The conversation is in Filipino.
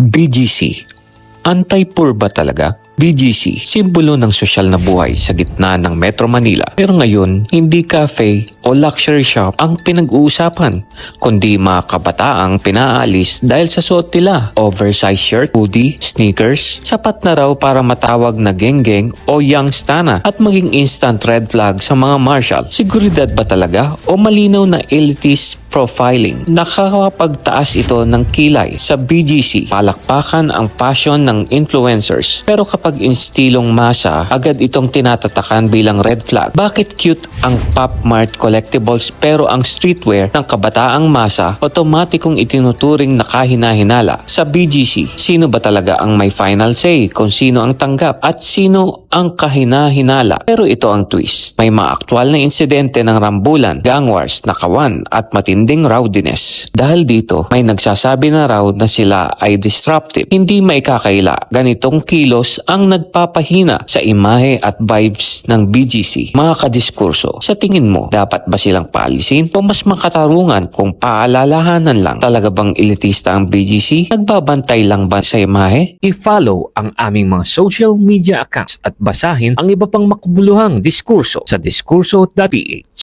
BGC. Anti-poor ba talaga? BGC, simbolo ng sosyal na buhay sa gitna ng Metro Manila. Pero ngayon, hindi cafe o luxury shop ang pinag-uusapan, kundi mga kabataang pinaalis dahil sa suot nila. Oversized shirt, hoodie, sneakers, sapat na raw para matawag na geng-geng o youngstana at maging instant red flag sa mga marshal. Seguridad ba talaga o malinaw na elitist profiling? Nakakapagtaas ito ng kilay sa BGC. Palakpakan ang passion ng influencers. Pero kapag instilong masa, agad itong tinatatakan bilang red flag. Bakit cute ang Pop Mart collectibles pero ang streetwear ng kabataang masa otomatikong itinuturing na kahina-hinala? Sa BGC, sino ba talaga ang may final say kung sino ang tanggap at sino ang kahina-hinala? Pero ito ang twist. May mga aktwal na insidente ng rambulan, gang wars, nakawan at matinding rowdiness. Dahil dito, may nagsasabi na raw na sila ay disruptive. Hindi maikakaila, ganitong kilos ang nagpapahina sa imahe at vibes ng BGC. Mga kadiskurso, sa tingin mo, dapat ba silang paalisin o mas makatarungan kung paalalahanan lang? Talaga bang elitista ang BGC? Nagbabantay lang ba sa imahe? I-follow ang aming mga social media accounts at basahin ang iba pang makabuluhang diskurso sa diskurso.ph.